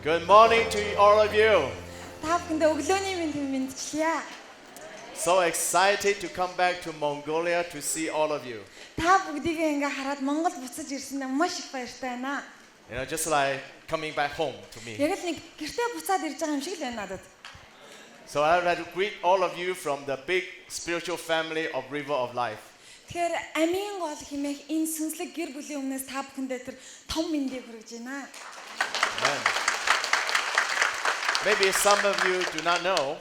Good morning to all of you. Та бүхэндээ өглөөний мэндчилье. So excited to come back to Mongolia to see all of you. Та бүгдийг ингээ хараад Монгол буцаж ирсэндээ маш их баяртай байна. You know, just like coming back home to me. Яг л нэг гэртээ буцаад ирж байгаа юм шиг л байна надад. So I would like to greet all of you from the big spiritual family of River of Life. Тэгэхээр амийн гол хэмээх энэ сүнслэг гэр бүлийн өмнөөс та бүхэндээ тэр том мэндийг хүргэж байна. Amen. Maybe some of you do not know.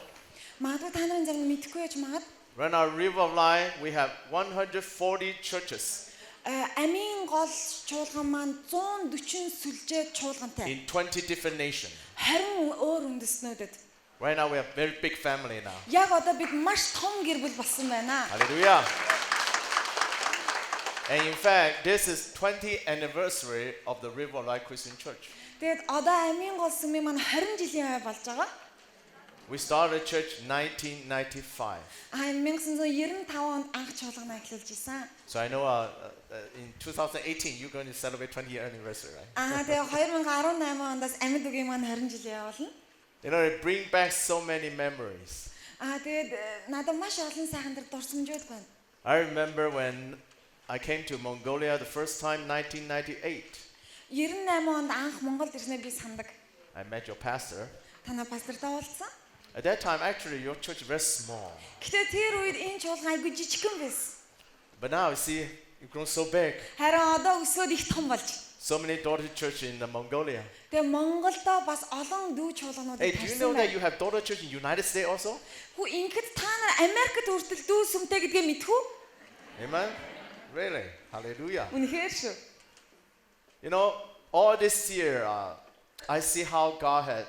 Магадгүй та нарын зарим мэдэхгүй байж магад. When our River of Life, we have 140 churches Амийн гол чуулган маань 140 сүлжээ чуулгантай. in 20 different nations. 20 өөр үндэстнүүдэд. Right now we have a very big family now. Яг одоо бид маш том гэр бүл болсон байна. Hallelujah. And in fact, this is 20th anniversary of the River of Life Christian Church. Тэгээд одоо амийн гол сүмийн маань 20 жилийн хой болж байгаа. We started church 1995. 1995 онд анх чуулгана эхлүүлж исэн. So I know in 2018 you're going to celebrate 20th anniversary, right? Тэгээ 2018 оноос амьд үгийн маань 20 жил явуулна. You know, it brings back so many memories. Тэгээд надад маш олон сайхан тэр дурсамжууд байна. I remember when I came to Mongolia the first time, 1998. 98 онд анх Монголд ирснээр би сандаг. I met your pastor. Танай пастортай уулзсан. At that time, actually, your church is very small. Гэтэ тэр үед энэ чуулган айгүй жижигхэн байсан. But now, you see, you've grown so big. Харин одоо өсөөд их том болж. So many daughter churches in Mongolia. Тэгээ Монголдо бас олон дүү чуулганууд Hey, do you know that you have daughter church in United States also? Хүү ингээд та нар Америкт хүртэл дүү сүмтэй гэдгээ мэдхүү? Amen? Really? Hallelujah. Үнэхээр шүү. You know, all this year, I see how God had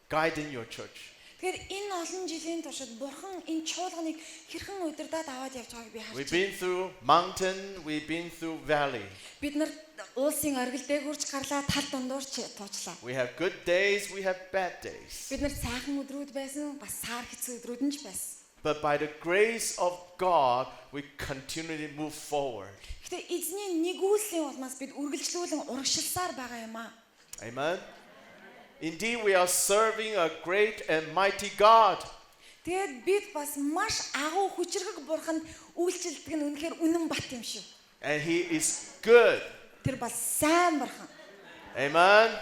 guided your church. Тэгэхээр энэ олон жилийн туршид Бурхан энэ чуулганыг хэрхэн удирдаад аваад явж байгааг би харж We've байна. been through mountain, we've been through valley. Бид нар уулсын оргил дээгүүрч гарлаа тал дундуурч туучлаа. We have good days, we have bad days. Бид нар сайхан өдрүүд байсан, бас сар хэцүү өдрүүд нь ч байсан. But by the grace of God, we continually move forward. Гэтэ эзний нэгүүлслийн улмаас бид үргэлжлүүлэн урагшилсаар байгаа юм аа. Amen? Indeed, we are serving a great and mighty God. Тэгээд бид бас маш агуу хүчрхэг Бурханд үйлчлдэг нь үнэхээр үнэн бат юм шүү. And He is good. Тэр бас сайн Бурхан. Amen?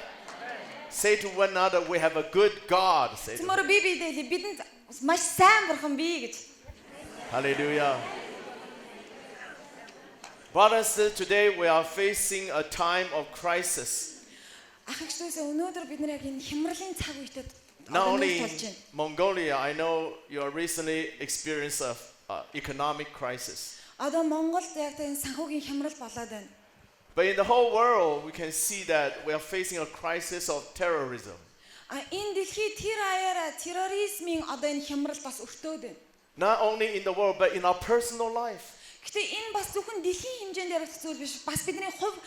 Say to one another, we have a good God. Say to Тэсмөр би бидэли бидэнд маш сайн Бурхан бий гэж. Hallelujah. Brothers, today we are facing a time of crisis. Ах ихчдээс өнөөдөр бид нар яг энэ хямралын цаг үетэд Not only тулж in байна. Mongolia, I know you are recently experienced a economic crisis. Одоо Монголд яг энэ санхүүгийн хямрал болоод байна. But in the whole world, we can see that we are facing a crisis of terrorism. Энэ дэлхийд тэр аяараа терроризмын одоо энэ хямрал бас өртөөд байна. Not only in the world, but in our personal life. Гэтэ энэ бас зөвхөн дэлхийн хэмжээнд яригдах зүйл биш. Бас бидний хувь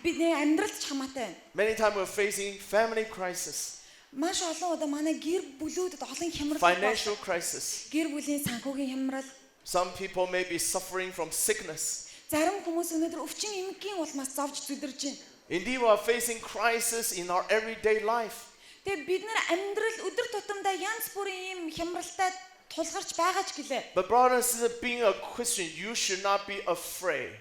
бидний амьдралд ч хамаатай байна. Many times we're facing family crisis, Маш олон удаа манай гэр бүлүүдэд олон хямрал financial crisis. гэр бүлийн санхүүгийн хямрал. Some people may be suffering from sickness. Зарим хүмүүс өнөөдөр өвчин эмгэгийн улмаас зовж зүдэрж байна. Indeed, we are facing crisis in our everyday life. Тэгээ бид нар амьдрал өдөр тутамдаа янз бүрийн ийм хямралтай тулгарч байгаа ч гэлээ. But brothers and sisters, being a Christian, you should not be afraid.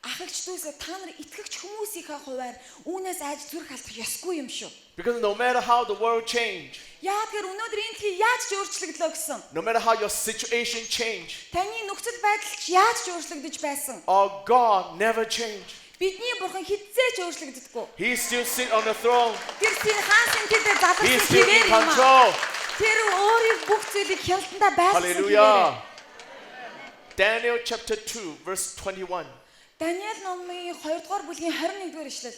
Ах эгчдүүсээ та нар итгэгч хүмүүсийнхээ хуваар үүнээс айж зүрх алдах ёсгүй юм шүү. Because no matter how the world change, Яагаад гэхээр өнөөдөр энэ дэлхий яаж ч өөрчлөгдлөө гэсэн. no matter how your situation change, Таны нөхцөл байдал ч яаж ч өөрчлөгдөж байсан. our God never changed. Бидний Бурхан хизээч өөрчлөгддөггүй. He still sits on the throne. Тэр хаансын тэдээр He's заларсан still in хэвээр юм аа. control. Тэр өөрийн бүх зүйлийг хяналтандаа байлгасан хэвээр. Hallelujah. Daniel chapter 2, verse 21. Даниэл номын 2 дугаар бүлгийн 21 дугаар ишлэл.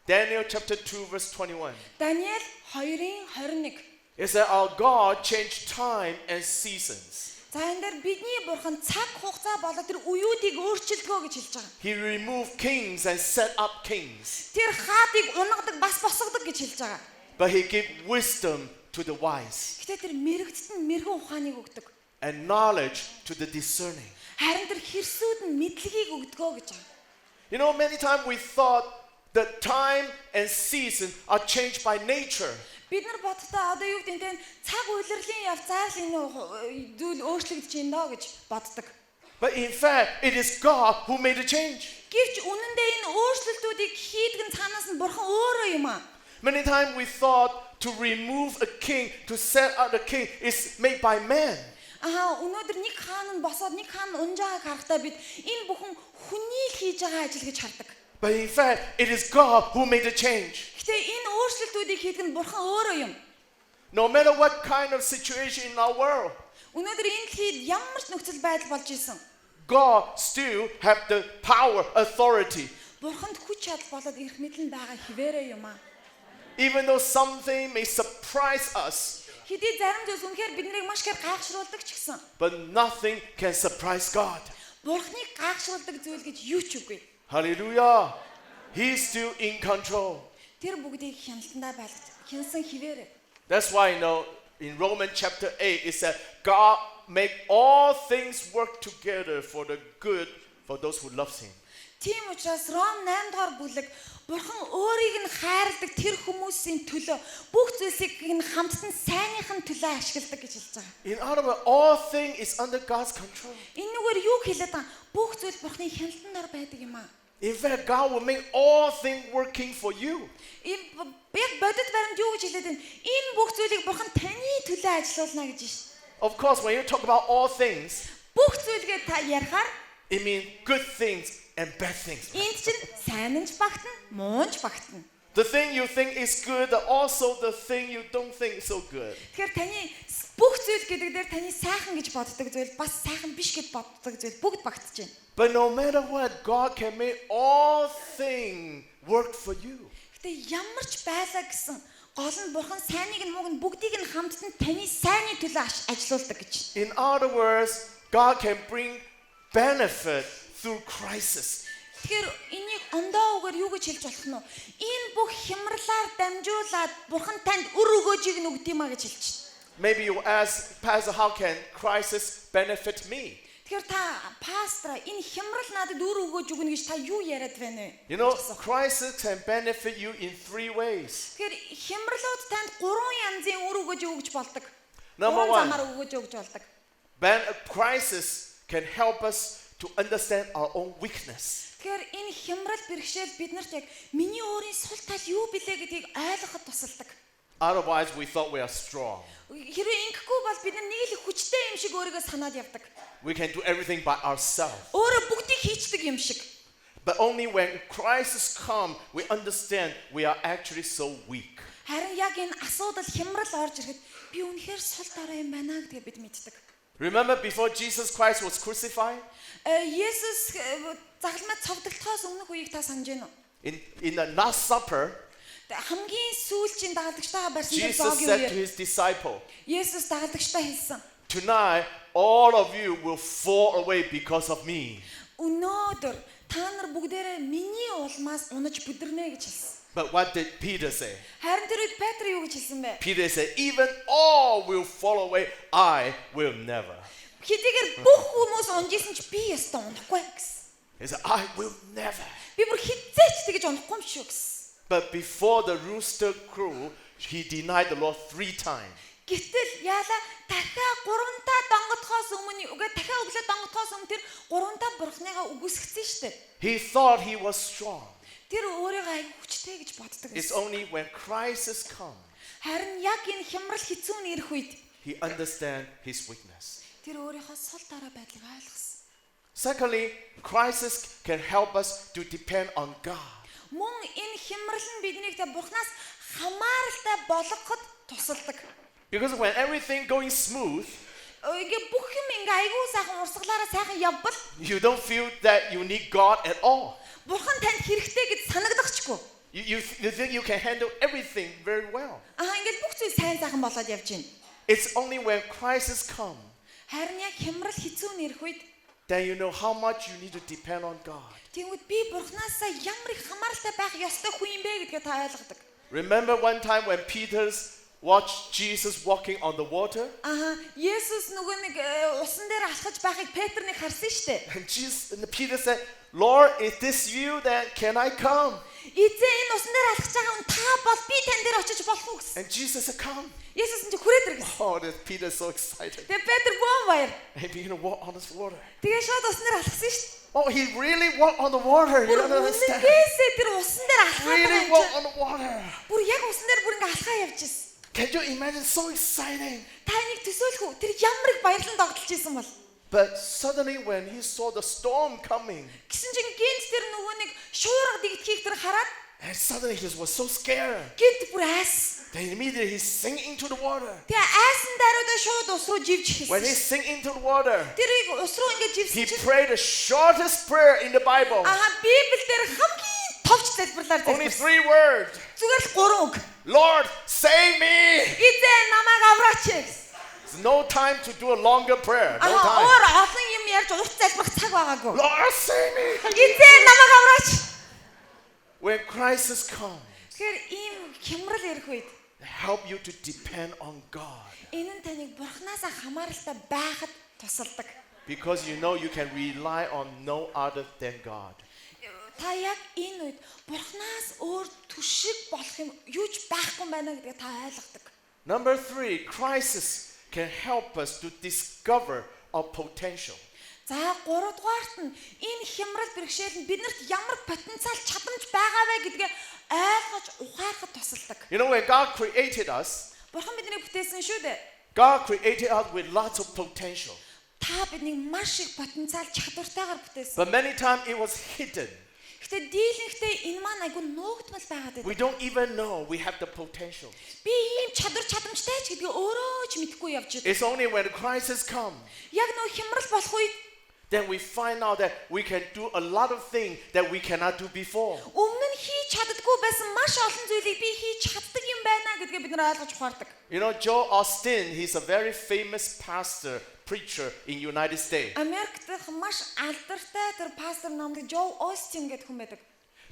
Daniel chapter 2, verse 21. Даниэл 2-ын 21. It said, our God changed time and seasons. За энэ дээр бидний Бурхан цаг хугацаа болоод тэр үеүүдийг өөрчилдгөө гэж хэлж байгаа. He removed kings and set up kings. Тэр хаадыг унгадаг бас босгодог гэж хэлж байгаа. But he gave wisdom to the wise Гэтэ тэр мэрэгдэд нь мэрэгэн ухааныг өгдөг. and knowledge to the discerning. Харин тэр хэрсүүд нь мэдлэгийг өгдөгөө гэж байгаа. You know, many times we thought the time and season are changed by nature. Бид нар бодтоо одоо юу гэдэг нь цаг үйлрлийн явц зайлшгүй энэ зүйл өөрчлөгдөж байна доо гэж боддог. But in fact, it is God who made the change. Гэвч үнэндээ энэ өөрчлөлтүүдийг хийдэг нь цаанаас нь бурхан өөрөө юм аа. Many times we thought to remove a king, to set out a king, is made by man. Өнөөдөр нэг хаан нь босоод нэг хаан унжааг харахтаа бид энэ бүхэн хүний л хийж байгаа ажил гэж хардаг. But in fact, it is God who made the change. Гэтэ энэ өөрчлөлтүүдийг хийдэг нь бурхан өөрөө юм. No matter what kind of situation in our world, Өнөөдөр энэ дэлхийд ямар ч нөхцөл байдал болж исэн. God still have the power, authority. Бурханд хүч чадал болоод ирэх мэдлэн байгаа хിവэрэ юм аа. Even though something may surprise us, Хэдий зарим зүйлс үнэхээр биднийг маш их гайхшруулдаг ч гэсэн. but nothing can surprise God. Бурхныг гайхшруулдаг зүйл гэж юу ч үгүй. Hallelujah. He's still in control. Тэр бүгдийг хяналтандаа байлгаж хянсан хിവэрэ. That's why, in Romans chapter 8, it said, God make all things work together for the good for those who love Him. Тийм учраас Ром 8 дугаар бүлэг Бурхан өөрийг нь хайрладаг тэр хүмүүсийн төлөө бүх зүйлсийг нь хамтдан сайныхын төлөө ашигладаг гэж хэлж байгаа. In other words, all things is under God's control. Энэ нүгээр юу хэлээд байгаа? Бүх зүйл Бурханы хяналтанд байдаг юм аа. In fact, God will make all things working for you. Энэ яг бодит баримт юу гэж хэлээд байна? Энэ бүх зүйлийг Бурхан таны төлөө ажиллуулна гэж байна. Of course, when you talk about all things, Бүх зүйлгээ та ярихаар it means good things and bad things. энд чинь сайн нь ч багтана, муу нь ч багтана. The thing you think is good, also the thing you don't think is so good. Тэгэхээр таны бүх зүйл гэдэг дээр таны сайхан гэж боддог зүйл бас сайхан биш гэж боддог зүйл бүгд багтаж байна. But no matter what, God can make all things work for you. Гэтэ ямар ч байлаа гэсэн гол нь Бурхан сайныг нь мууг нь бүгдийг нь хамтдан таны сайнны төлөө ажилуулдаг гэж. In other words, God can bring benefit through crisis. Тэгэхээр энийг ондоо үгээр юу гэж хэлж болох нь вэ? Энэ бүх хямралаар дамжуулаад Бурхан танд үр өгөөжийг нь өгд юмаа гэж хэлж байна. Maybe you ask, Pastor, how can crisis benefit me? Тэгэхээр та пастор энэ хямрал надад үр өгөөж өгнө гэж та юу яриад байна вэ? You know, crisis can benefit you in 3 ways. Тэгэхээр хямралууд танд 3 янзын үр өгөөж өгж болдог. Number 1, замаар өгөөж өгж болдог. crisis can help us to understand our own weakness. Тэгэхээр энэ хямрал бэрхшээл биднэрт яг миний өөрийн сул тал юу билээ гэдгийг ойлгоход тусалдаг. Otherwise, we thought we are strong. Хэрвээ ингэхгүй бол бид нэг л хүчтэй юм шиг өөрийгөө санаад явдаг. We can do everything by ourselves. Өөрөө бүгдийг хийчдэг юм шиг. But only when crisis comes, we understand we are actually so weak. Харин яг энэ асуудал хямрал орж ирэхэд би үнэхээр сул дараа юм байна гэдгийг бид мэддэг. Remember before Jesus Christ was crucified? Есүс загламад цовдлохоос өмнөх үеийг та санаж байна уу? In the Last Supper, Хамгийн сүүлчийн дагалдагчтайгаа барьсан Jesus зоогийн said to үеэр his disciple, Есүс дагалдагчтай хэлсэн. tonight all of you will fall away because of me. Өнөөдөр та нар бүгдээрээ миний улмаас унаж бүдэрнэ гэж хэлсэн. But what did Peter say? Харин тэр үед Петр юу гэж хэлсэн бэ? Peter said, even all will fall away, I will never. Хэдийгээр бүх хүмүүс унжсэн ч би ястаа унахгүй гэсэн. He said, I will never. Би бүр хизээч тэгэж унахгүй юм шүү гэсэн. But before the rooster crew, he denied the Lord 3 times. Гэтэл яалаа дахиад 3-таа донгодхоос өмнө дахиад өглөө донгодхоос өмнө тэр 3-таа бурхныгаа үгүйсгэсэн шүү дээ. He thought he was strong. Тэр өөрийгөө аяг хүчтэй гэж боддог It's гэсэн. only when crisis comes, Харин яг энэ хямрал хэцүү нь ирэх үед he understands his weakness. тэр өөрийнхөө сул дараа байдлыг ойлгосон. Secondly, crisis can help us to depend on God. Мөн энэ хямрал нь биднийг тэ Бурханаас хамааралтай болгоход тусалдаг. Because when everything going smooth, Ингээ бүх юм ингээ айгүй сайхан урсгалаараа сайхан явбал you don't feel that you need God at all. Бурхан танд хэрэгтэй гэж санагдахчгүй. You think you can handle everything very well. Ингээл бүх зүйл сайн сайхан болоод явж байна. It's only when crisis comes, Харин яг хямрал хэцүү нь ирэх үед then you know how much you need to depend on God. тэгвэл би Бурханаасаа ямар их хамааралтай байх ёстой хүн юм бэ гэдгээ та ойлгодог. Remember one time when Peter watched Jesus walking on the water? Есүс нөгөө нэг усан дээр алхаж байхыг Петр нэг харсан шүү дээ. And Peter said, Lord, is this you? Then can I come? Эзэн энэ усан дээр алхаж байгаа хүн та бол би тань дээр очиж болох уу гэсэн. гэсэн. And Jesus said, come. Есүс нь хүрээд ир гэсэн. Oh, Peter's so excited. Тэгээ Петр бөөн баяр. And he began to walk on this water. Тэгээ шууд усан дээр алхсан шүү дээ. Oh, he really walked on the water. You don't understand. Үнэндээсээ тэр усан дээр алхаад Really байгаа walked юм. on the water. Бүр яг усан дээр бүр ингээ алхаа явж ирсэн. Can you imagine? So exciting. Та энийг төсөөлөх үү? Тэр ямар их баярлан догдолж исэн бол. But suddenly when he saw the storm coming, Гэсэн чинь гинт тэр нөгөө нэг шуурга дигдхийг тэр хараад and suddenly he was so scared. гинт бүр айс. Then immediately he sank into the water. Тэгээ айсан даруйдаа шууд ус руу живж When he эхэлсэн. sank into the water, Тэрийг ус руу ингээ he живсэн чинь prayed the shortest prayer in the Bible. Библиэл дээр хамгийн товч залбирлаар Only залбирсан. 3 words. Зүгээр л 3 үг. Lord, save me. Эзэн намайг авраач гэсэн. There's no time to do a longer prayer. No time. Өөр олон юм ярьж урт залбирах цаг байгаагүй. Lord, save me. Эзэн намайг авраач. When crisis comes, Тэгэхээр ийм хямрал ирэх үед help you to depend on God. энэ нь таныг бурхнаас хамааралтай байхад тусалдаг. Because you know you can rely on no other than God. Та яг энэ үед бурхнаас өөр түшиг болох юм юу ч байхгүй байна гэдгийг та ойлгодог. Number 3, crisis can help us to discover our potential. За 3 дугаарт нь энэ хямрал бэрхшээл нь биднэрт ямар потенциал чадамж байгаа вэ гэдгээ ойлгож ухаарахад тусалдаг. You know, when God created us, Бурхан биднийг бүтээсэн шүү дээ. God created us with lots of potential. Та биднийг маш их потенциал чадвартайгаар бүтээсэн. But many times it was hidden. Гэтэ дийлэнхтэй энэ маань айгүй нуугдмал байгаад We байдаг. don't even know we have the potential. Би ийм чадамжтай ч гэдгийг өөрөө ч мэдэхгүй явж байгаа. It's only when the crisis comes, Яг нөө хямрал болох үед then we find out that we can do a lot of things that we cannot do before. өмнө нь хийж чаддаггүй байсан маш олон зүйлийг би хийж чаддаг юм байна гэдгээ бид нар ойлгож ухаардаг. You know, Joel Austin, he's a very famous pastor, preacher in United States. Америкт маш алдартай тэр пастор номлог Joe Austin гэдэг хүн байдаг.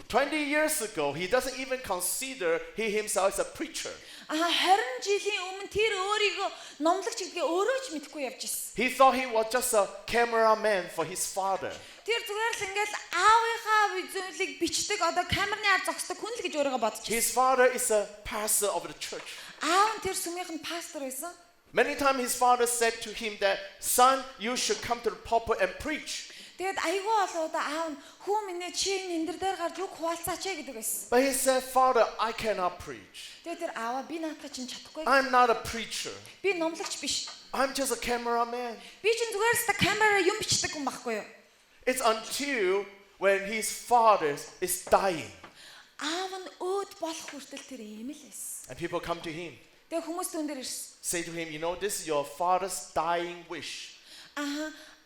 20 years ago, he doesn't even consider he himself as a preacher. 20 жилийн өмнө тэр өөрийгөө номлогч гэдгээ өөрөө ч мэдэхгүй явж ирсэн. He thought he was just a cameraman for his father. Тэр зүгээр л ингээл аавынхаа зүйлийг бичдэг одоо камерны ар зогсдог хүн л гэж өөрийгөө бодож ирсэн. His father is a pastor of the church. Аав нь тэр сүмийнх нь пастор байсан. Many times his father said to him that, son, you should come to the pulpit and preach. Тэгээд айгүй олоодаа аав нь хүү минь чи энэ дээр гарч юу хуваалцаач гэдэг байсан. But he said, Father, I cannot preach. Тэгээд тэр ааваа би наадах чинь чадахгүй. I'm not a preacher. Би номлогч биш. I'm just a cameraman. Би чинь зүгээр л камераар юм бичдэг юм байхгүй юу? It's until when his father is dying Аав нь өөд болох хүртэл тэр ийм л байсан. and people come to him, Тэгээд хүмүүс түн дээр ирсэн. say to him, you know, this is your father's dying wish,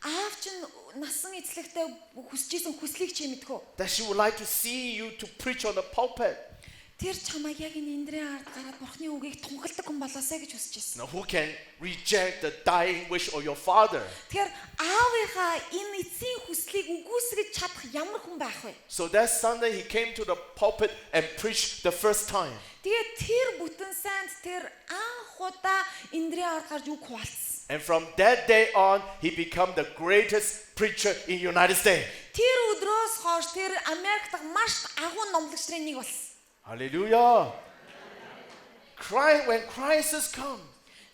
Аав чинь насан эцлэгтээ хүсэжсэн хүслийг чи мэдхүү. that she would like to see you to preach on the pulpit. Тэр чамайг яг энэ эндрийн ард гараад бурхны үгийг тунгалдаг хүн болоосай гэж хүсэж Now, байсан. who can reject the dying wish of your father? Тэгэхээр аавынхаа энэ эцсийн хүслийг үгүйсгэж чадах ямар хүн байх вэ? So that Sunday he came to the pulpit and preached the first time. Тэгээд тэр бүтэн сайнд тэр анх удаа эндрийн ард гарч үг хуваалцсан. And from that day on, he became the greatest preacher in United States. Тэр өдрөөс хойш тэр Америк дахь маш агуу номлогч нарын нэг болсон. Hallelujah. When crisis comes,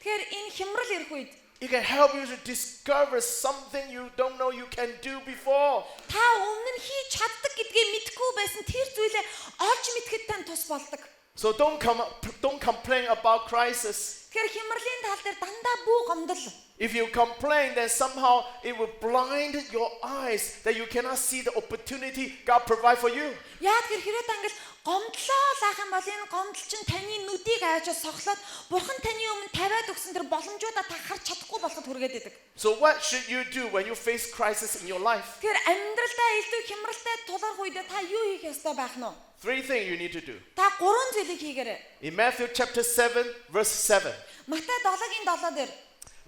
Тэгэхээр энэ хямрал ирэх үед it can help you to discover something you don't know you can do before. та өмнө нь хийж чаддаг гэдгээ мэдэхгүй байсан тэр зүйлээ олж мэдэхэд тань тус болдог. So don't complain about crisis. Тэгэхээр хямралын тал дээр дандаа бүү гомдол. If you complain, then somehow it will blind your eyes that you cannot see the opportunity God provide for you. Яа тэгэхээр хэрэг та ингээл гомдлоо лаах юм бол энэ гомдол чинь таны нүдийг аажиж сохлоод бурхан таны өмнө тавиад өгсөн тэр боломжуудаа та харж чадахгүй болоход хүргээд идэг. So what should you do when you face crisis in your life? Тэгэхээр амьдралдаа илүү хямралтай тулгарх үедээ та юу хийх ёстой байх нь вэ? 3 things you need to do. Та 3 зүйлийг хийгээрэй. In Matthew chapter 7, verse 7. Матай 7-гийн 7 дээр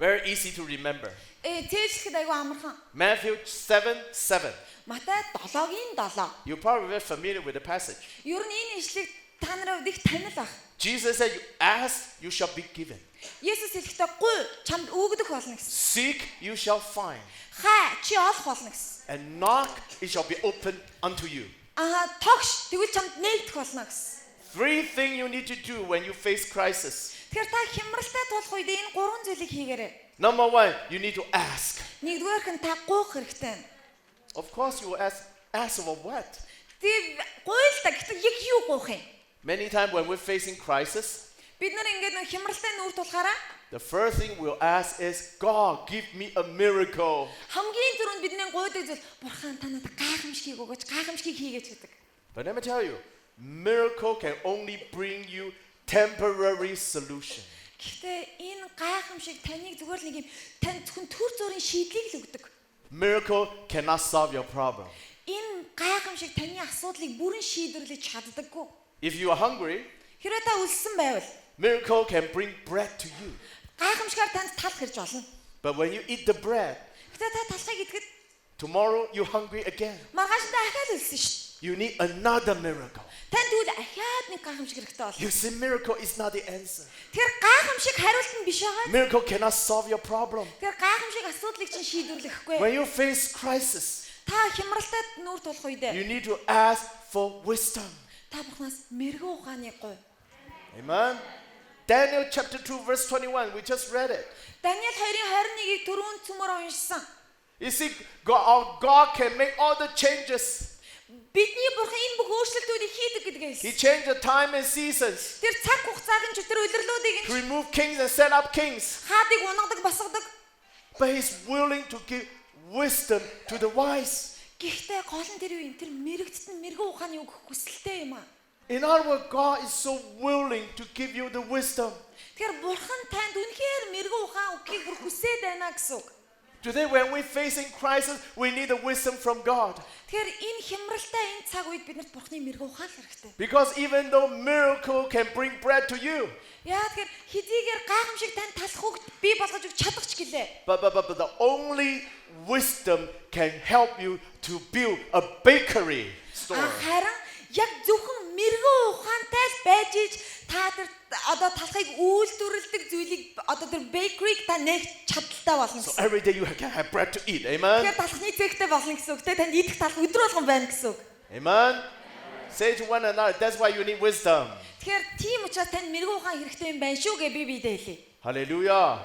Very easy to remember. Тээжлэхэд айгүй амархан. Matthew 7:7. Матай 7-гийн 7. You're probably very familiar with the passage. Ер нь энэ ишлэг та нарын хувьд их танил баг. Jesus said, you ask, you shall be given. Есүс хэлэхдээ гуй чамд өгдөх болно гэсэн. Seek, you shall find. Хаа чи олох болно гэсэн. And knock, it shall be opened unto you. Тогш тэгвэл чамд нээгдэх болно гэсэн. Three things you need to do when you face crisis. Тэгэхээр та хямралтай тулах үед энэ гурван зүйлийг хийгээрэй. Number one, you need to ask. Нэгдүгээр нь та гуйх хэрэгтэй. Of course, you will ask for what? Тэг гуйл та гэхдээ яг юу гуйх юм? Many times when we're facing crisis, Бид нар ингээд нэг хямралтай нүүр тулахаараа the first thing we'll ask is, God, give me a miracle. хамгийн түрүүнд бидний гуйдаг зүйл бурхан та надад гайхамшиг өгөөч, гайхамшиг хийгээч гэдэг. But let me tell you, miracle can only bring you temporary solution. Гэхдээ энэ гайхамшиг таныг зүгээр л нэг юм тань зөвхөн төр зүрийн шийдлийг л өгдөг. Miracle cannot solve your problem. Энэ гайхамшиг таны асуудлыг бүрэн шийдвэрлэж чаддаггүй. If you are hungry, Хэрвээ та өлссөн байвал miracle can bring bread to you. гайхамшигаар танд тал хэрж болно. But when you eat the bread, Гэтэ та талхайг идэхэд tomorrow you're hungry again. маргааш та ахаад өлсөн шүү дээ. You need another miracle. Танд тэгвэл ахаад нэг гайхамшиг хэрэгтэй болно. You see, miracle is not the answer. Тэгэхээр гайхамшиг хариулт нь биш байгаа. Miracle cannot solve your problem. Тэгэхээр гайхамшиг асуудлыг чинь шийдвэрлэхгүй. When you face crisis, Та хямралтай нүүр тулах үед you need to ask for wisdom. та бурхнаас мэрэгэн ухааны гуй. Amen. Daniel chapter 2 verse 21, we just read it. Даниэл 2:21-ийг түрүүн цөмөр уншсан. You see, our God can make all the changes. Бидний бурхан энэ бүх өөрчлөлтүүдийг хийдэг гэдгээс. He changed the time and seasons. Тэр цаг хугацааг нь тэр улирлуудыг To remove kings and set up kings. хаадыг унгадаг басгадаг. But he's willing to give wisdom to the wise. Гэхдээ гол нь тэр юу юм? Тэр мэрэгдэд нь мэрэгэн ухааны үг хүсэлтэй юм аа. In other words, God is so willing to give you the wisdom. Тэгэхээр бурхан танд үнэхээр мэрэгэн ухаан үгийг бүр хүсээд байна гэсэн үг. Today when we're facing crisis, we need the wisdom from God. Тэгэхээр энэ хямралтай энэ цаг үед биднэрт бурханы мэрэгэн ухаан хэрэгтэй. Because even though miracle can bring bread to you, Яа тэгэхээр хэдийгээр гайхамшиг танд талах үг бий болгож өгч чадах ч гэлээ. but the only wisdom can help you to build a bakery store. Харин яг зөвхөн мэрэгэн ухаантай л байж иж та тэр одоо талхыг үйлдвэрлэдэг зүйлийг одоо тэр bakery-г та нэг чадaltaй болно So гэсэн. every day you can have bread to eat. Amen. Тэгэхээр талхны зэгтэй болно гэсэн үг. Тэ танд идэх талх өдөр болгон байна гэсэн үг. Amen. Say to one another, that's why you need wisdom. Тэгэхээр тийм учраас танд мэрэгэн ухаан хэрэгтэй юм байна шүү гэ би биедээ хэлье. Hallelujah.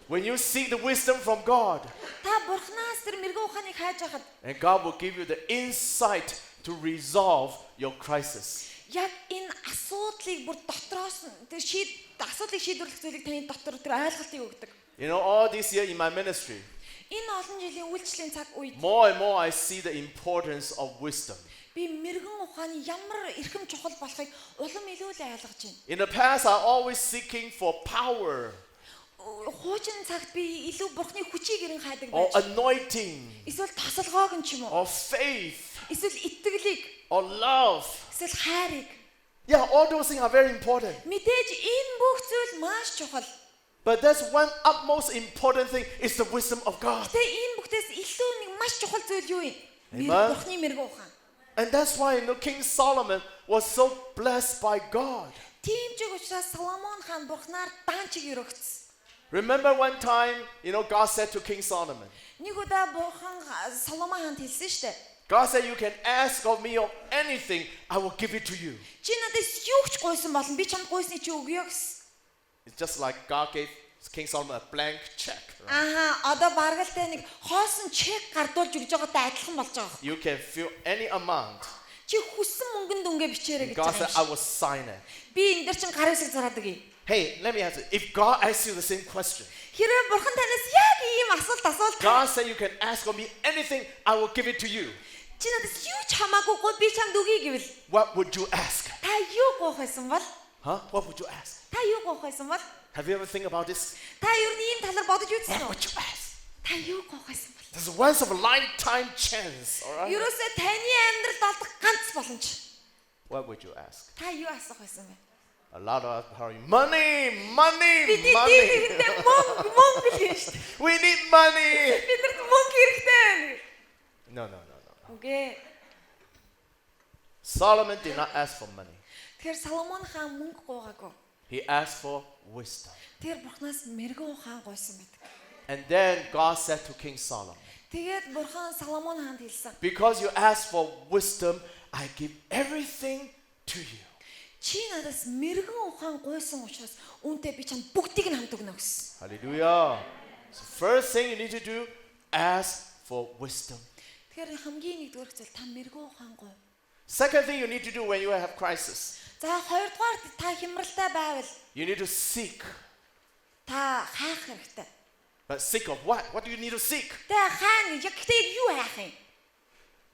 When you seek the wisdom from God, Та бурхнаас тэр мэрэгэн ухааныг хайж байхад and God will give you the insight to resolve your crisis. яг энэ асуудлыг бүр дотроос нь тэр асуудлыг шийдвэрлэх зүйлийг таны дотор тэр ойлголтыг өгдөг. You know, all this year in my ministry, Энэ олон жилийн үйлчлэлийн цаг үед more and more I see the importance of wisdom. би мэрэгэн ухааны ямар эрхэм чухал болохыг улам илүү л ойлгож байна. In the past, I always seeking for power Хуучин цагт би илүү бурхны хүчийг ирэн хайдаг or байж. anointing Эсвэл тасалгааг нь ч юм уу. or faith Эсвэл итгэлийг, or love. эсвэл хайрыг. Yeah, all those things are very important. Мэдээж энэ бүх зүйл маш чухал. But that's one utmost important thing is the wisdom of God. Гэтэ энэ бүхтээс илүү нэг маш чухал зүйл юу юм? Amen. Бурхны мэрэгэн ухаан. And that's why King Solomon was so blessed by God. Тийм ч учраас Соломон хаан бурхнаар даанчиг өргөцсөн. Remember one time, God said to King Solomon, Нэг удаа бурхан Соломон хаанд хэлсэн шүү дээ. God said, you can ask of me of anything, I will give it to you. Чи надаас юу ч гуйсан болно. Би чамд гуйсныг чи өгье гэсэн. It's just like God gave King Solomon a blank check. Right? Одоо баргалтай нэг хоосон чек гардуулж өгж байгаатай адилхан болж байгаа. You can fill any amount. Чи хүссэн мөнгөнд дүнгээ бичээрэй гэж God said, I байгаа юм. will sign it. Би энэ дэр чин гар хэсэг зараад өгье. Hey, let me ask you, if God asks you the same question, Хэрвээ бурхан танаас яг ийм асуулт God said you can ask of me anything, I will give it to you. чи надаас юу ч хамаагүйгүй би чамд өгье гэвэл What would you ask? та юу гуйх байсан бол? Huh? What would you ask? Та юу гуйх байсан бол? Have you ever think about this? Та юу ийм талаар бодож үзсэн What үү? would you ask? Та юу гуйх байсан бол? There's a once of a lifetime chance, all right? Ерөөсөө таны амьдралд олдох ганц боломж. What would you ask? Та юу асах байсан бэ? A lot of us hurry. Money, money, Бидний money. хэрэгтэй мөнгө л юм шүү дээ. We need money. Биднэрт мөнгө хэрэгтэй. No. Үгүй. Solomon did not ask for money. Тэгэхээр Соломон хаан мөнгө гуйгаагүй. He asked for wisdom. Тэр бурхнаас мэрэгэн ухаан гуйсан байдаг. And then God said to King Solomon, Тэгээд бурхан Соломон хаанд хэлсэн. Because you ask for wisdom, I give everything to you. Чи надаас мэрэгэн ухаан гуйсан учраас үүнтэй би чамд бүгдийг нь хамт өгнө гэсэн. Hallelujah. So first thing you need to do, ask for wisdom. Тэгэхээр хамгийн нэгдүгээр зүйл та мэрэгэн ухаан гуй. Second thing you need to do when you have crisis, За хоёрдугаар та хямралтай байвал you need to seek. та хайх хэрэгтэй. But seek of what? What do you need to seek? Тэ хаана яг гэхдээ юу хайх юм?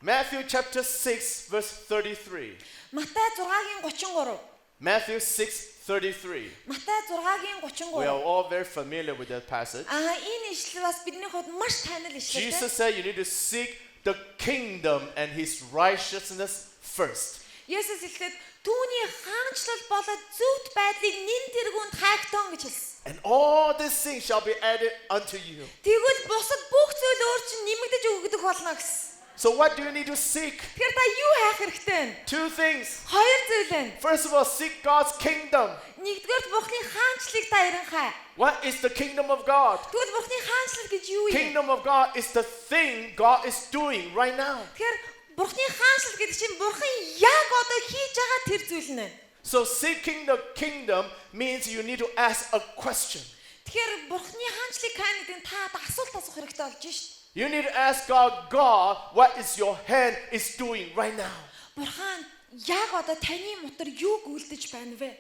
Matthew chapter 6 verse 33. Матай 6-гийн 33. Matthew 6:33. Матай 6-гийн We are 33. all very familiar with that passage. Энэ ишлэл бас бидний хувьд маш танил ишлэл. Jesus said you need to seek the kingdom and his righteousness first. Есүс хэлэхэд түүний хаанчлал болоод зөвхт байдлыг нэн тэргүүнд хайхтон гэж хэлсэн. And all these things shall be added unto you. Тэгвэл бусад бүх зүйл өөр чинь нэмэгдэж өгөгдөх болно гэсэн. So what do you need to seek? Тэгэхээр та юу хайх хэрэгтэй вэ? Two things. Хоёр зүйл нь. First of all, seek God's kingdom. Нэгдүгээр Бурхны хаанчлалыг та эрен хай. What is the kingdom of God? Тэгвэл Бурхны хаанчлал гэж юу юм? Kingdom of God is the thing God is doing right now. Тэгэхээр Бурхны хаанчлал гэдэг чинь Бурхан яг одоо хийж байгаа тэр зүйл нэ. So seeking the kingdom means you need to ask a question. Тэгэхээр Бурхны хаанчлалыг хай гэдэг нь та асуулт асуух хэрэгтэй болж шít. You need to ask God, what is your hand is doing right now? Бурхан яг одоо таны мотор юуг үлдэж байна вэ?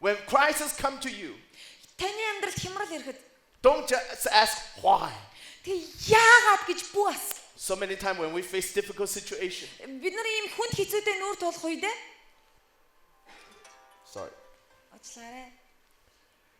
When crisis come to you, Таны амьдралд хямрал ирэхэд don't just ask why. тэг яагаад гэж бүү ас. So many times when we face difficult situation, Бид нар ийм хүнд хэцүүтэй нүүр тулах үед sorry. очлаарай.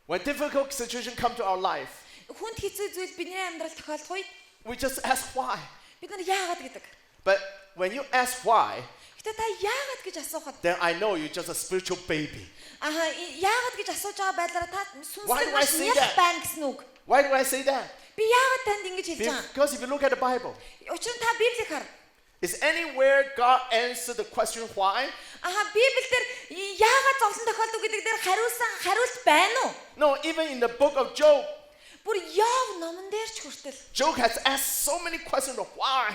When difficult situation come to our life, Хүнд хэцүү зүйл бидний амьдралд тохиолдох үед we just ask why. бид нар яагаад гэдэг. But when you ask why, Гэтэ та яагаад гэж асуухад then I know you're just a spiritual baby. яагаад гэж асууж байгаа байдлаараа та Why сүнслэг do I маш say нях that? байна гэсэн үг. Why do I say that? Би яагаад танд ингэж хэлж байгаа? Because if you look at the Bible, Учир нь та Библийг хар. is anywhere God answered the question why? Библиэлд яагаад зовлон тохиолдог гэдэг дээр хариулсан хариулт байна уу? No, even in the book of Job, Бүр Йов номон дээр ч хүртэл Job has asked so many questions of why.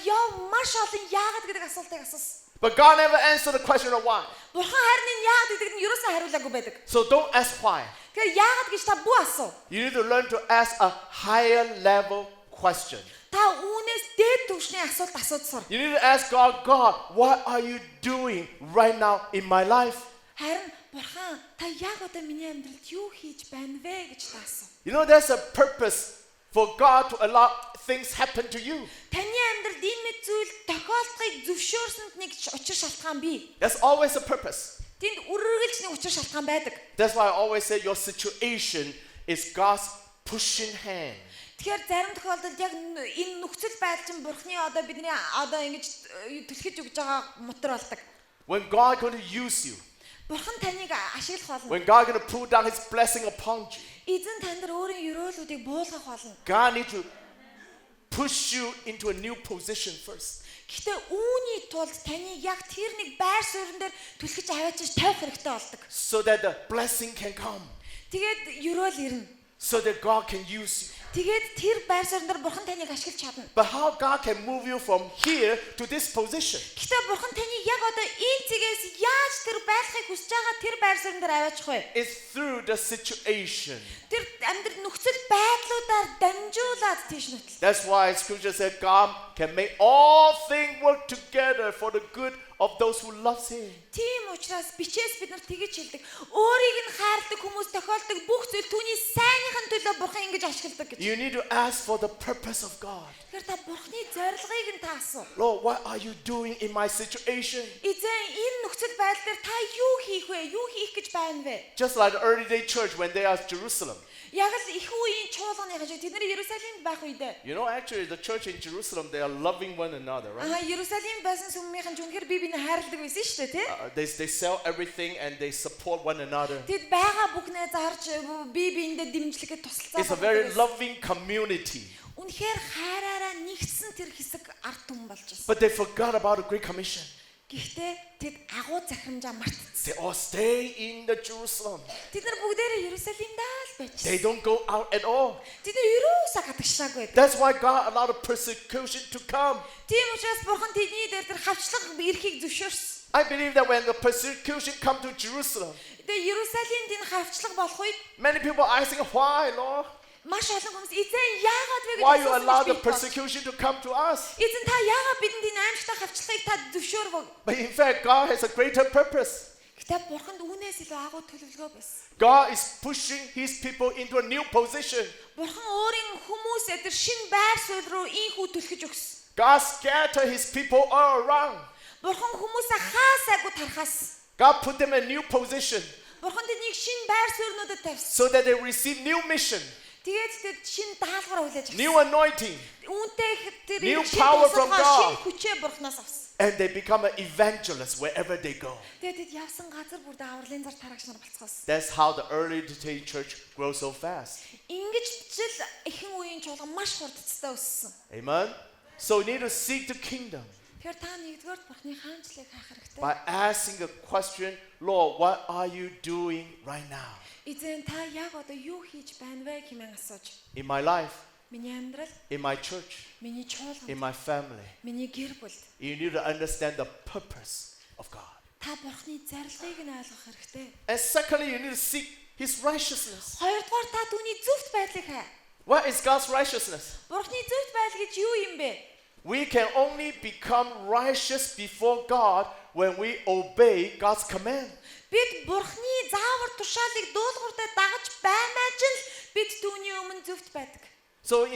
Йов маш олон яагаад гэдэг асуултыг асуусан. But God never answered the question of why. Бурхан харин энэ яагаад гэдэгт нь юусаа хариулаагүй байдаг. So don't ask why. Тэгэхээр яагаад гэж та бүү асуу. You need to learn to ask a higher level question. Та үүнээс дээд түвшний асуулт асууж сур. You need to ask God, what are you doing right now in my life? Харин Бурхан та яг одоо миний амьдралд юу хийж байна вэ гэж та асуу. You know, there's a purpose for God to allow things happen to you. Таны амьдралд энэ мэд зүйл тохиолдохыг зөвшөөрсөнд нэг учир шалтгаан бий. There's always a purpose. Тэнд үргэлж нэг учир шалтгаан байдаг. That's why I always say your situation is God's pushing hand. Тэгэхээр зарим тохиолдолд яг энэ нөхцөл байдал чинь Бурханы одоо бидний одоо ингэж түлхэж өгж байгаа мотор болдог. When God going to use you, Бурхан таныг ашиглах болно. when God going to pull down his blessing upon you, Эзэн танд өөрийн өрөөлүүдийг буулгах болно. God need to push you into a new position first. Гэхдээ үүний тулд таны яг тэр нэг байр суурин дээр түлхэж аваачиж тавих хэрэгтэй болдог. So that the blessing can come. Тэгээд өрөөл ирнэ. So that God can use you. Тэгээд тэр байр суурин дээр Бурхан таныг ашиглаж чадна. But how God can move you from here to this position? Гэхдээ Бурхан таны яг одоо энэ цэгээс яаж тэр байхыг хүсэж байгаа тэр байр суурин дээр аваачих вэ? It's through the situation. Тэр амьдрал нөхцөл байдлуудаар дамжуулаад тийш нүтэл. That's why scripture said God can make all things work together for the good of those who loves him. Тийм учраас бичээс бид нар тэгэж хэлдэг. Өөрийг нь хайрладаг хүмүүс тохиолдог бүх зүйл түүний сайнныхын төлөө Бурхан ингэж ашигладаг гэж. You need to ask for the purpose of God. Тэгэхээр та Бурханы зорилгыг нь та асуу. Lord, what are you doing in my situation? Эзэн энэ нөхцөл байдал дээр та юу хийх вэ? Юу хийх гэж байна вэ? Just like the early day church when they are in Jerusalem. Яг л их үеийн чуулганыхан шиг тэд нар Иерусалимд байх үедээ. You know, actually, the church in Jerusalem, they are loving one another, right? Иерусалим байсан сүмийнхэн үнэхээр бие биенээ хайрладаг байсан шүү дээ, тий? They sell everything and they support one another. Тэд байгаа бүхнээ зарж бие биендээ дэмжлэхэд тусалцаа. It's a very loving community. Үнэхээр хайраараа нэгдсэн тэр хэсэг ард түмэн болж байна. But they forgot about the Great Commission. Гэхдээ тэд агуу захирамжаа мартсан. They all stay in the Jerusalem. Тэд нар бүгдээрээ Иерусалимдаа л байж. They don't go out at all. Тэд ерөөсөө гадагшлаагүй байдаг. That's why God allowed a persecution to come. Тийм учраас бурхан тэдний дээр тэр хавчлаг эрхийг зөвшөөрсөн. I believe that when the persecution come to Jerusalem, Тэгээ Ерүсалимд энэ хавчлаг болох үед many people are asking, why, Lord? маш олон хүмүүс эзэн яагаад вэ гэж Why you асуусан allow гэж the би бодсон. persecution to come to us? Эзэн та яагаад бидэнд энэ аимшигтай хавчлагыг та зөвшөөрвөө? But in fact, God has a greater purpose. Гэтэ бурханд үүнээс илүү агуу төлөвлөгөө байсан. God is pushing his people into a new position. Бурхан өөрийн хүмүүсээ тэр шин байр суурь руу инхүү түлхэж өгсөн. God scattered his people all around. Бурхан хүмүүсээ хаасаагүй тархаас. God put them in a new position Бурхан тэднийг шин байр суурьнуудад тавьсан. so that they receive new mission, Тэгээд тэд шин даалгавар хүлээж авсан. new anointing, Үүнтэй тэр New шин power from тусгай, God. шин хүчээ бурхнаас авсан. and they become an evangelist wherever they go. Тэгээд тэд явсан газар бүр дааварлын зар тарагч нар болцгоос. That's how the early church grows so fast. Ингэж жил ихэнх үеийн чуулган маш хурдцтай өссөн. Amen. So we need to seek the kingdom Тэгэхээр та нэгдүгээр бурхны хаанчлыг хаах хэрэгтэй. by asking a question, Lord, what are you doing right now Эзэн та яг одоо юу хийж байна вэ хэмээн асууж. in my life, Миний амьдрал, in my church, миний чуулган, in my family? миний гэр бүл. You need to understand the purpose of God. Та бурхны зарилгыг нь ойлгох хэрэгтэй. And secondly, you need to seek his righteousness. Хоёрдугаар та түүний зөвхт байдлыг хай. What is God's righteousness? Бурхны зөвхт байдал гэж юу юм бэ? We can only become righteous before God when we obey God's command. Бид бурхны заавар тушаалыг дуулууртай дагаж баймааж л бид түүний өмнө зөвхт байдаг. So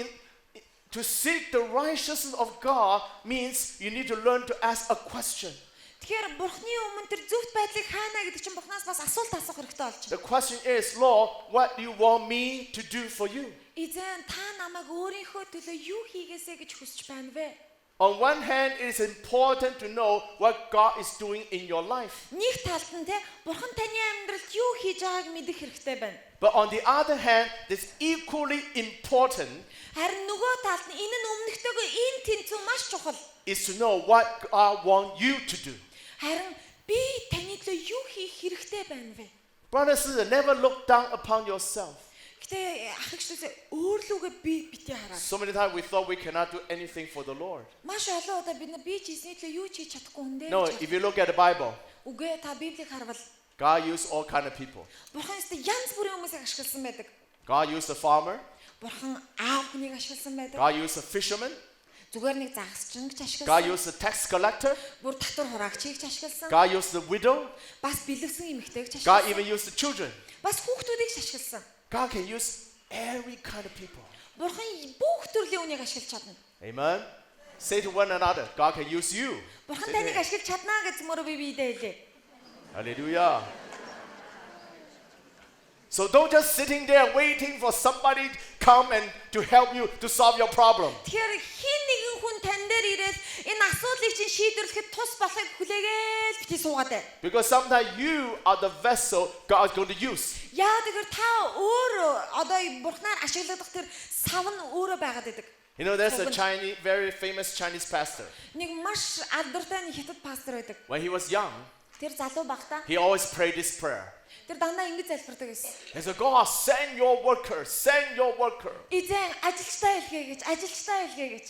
to seek the righteousness of God means you need to learn to ask a question. Тэгэхээр бурхны өмнө тэр зөвхт байдлыг хаана гэдэг чинь бурхнаас бас асуулт асуух хэрэгтэй болж байна. The question is, Lord, what do you want me to do for you? Эзэн та намайг өөрийнхөө төлөө юу хийгээсэ гэж хүсэж байна вэ? On one hand, it is important to know what God is doing in your life. Нэг талд нь те бурхан таны амьдралд юу хийж байгааг мэдэх хэрэгтэй байна. But on the other hand, it's equally important Харин нөгөө талд нь энэ нь өмнөхтэйгөө энэ тэнцүү маш чухал. is to know what God wants you to do. Харин би таны төлөө юу хийх хэрэгтэй байна вэ? Brothers and sisters, never look down upon yourself. Гэтэ ах ихчлээсээ өөрлөгөө би битээ хараа. So many times we thought we cannot do anything for the Lord. Маш олон удаа бид нар би ч эзний төлөө юу ч хийж чадахгүй хүн дээ. No, if you look at the Bible, Үгүй та Библийг харвал God used all kind of people. бурхан өстө янз бүрийн хүмүүсийг ашигласан байдаг. God used a farmer. Бурхан аав хүнийг ашигласан байдаг. God used a fisherman. Зүгээр нэг загасчин гэж God ашигласан. used a tax collector. Бүр татвар хураагчийг ч ашигласан. God used the widow. Бас бэлэвсэн эмэгтэйг ч God ашигласан. even used the children. Бас хүүхдүүдийг ч ашигласан. God can use every kind of people. Бурхан бүх төрлийн үнийг ашиглаж чадна. Amen. Say to one another, God can use you. Бурхан Say таныг to him. ашиглаж чадна гэж мөрөө би биедээ хэлээ. Hallelujah. So don't just sitting there waiting for somebody to come and to help you to solve your problem. Тэгэхээр хин нэгэн хүн тань дээр ирээд энэ асуудлыг чинь шийдвэрлэхэд тус болохыг хүлээгээл бити суугаад бай. Because sometimes you are the vessel God is going to use. Яа тэгэхээр та өөрөө одоо бурхнаар ашиглагдах тэр сав нь өөрөө байгаад байдаг. You know, there's a Chinese, very famous Chinese pastor. Нэг маш алдартай нэг хятад пастор байдаг. When he was young, Тэр залуу багтаа he always prayed this prayer. тэр дандаа ингэж залбирдаг байсан. He said, God, send your worker, send your worker. Эзэн ажилчтай илгээ гэж, ажилчтай илгээ гэж.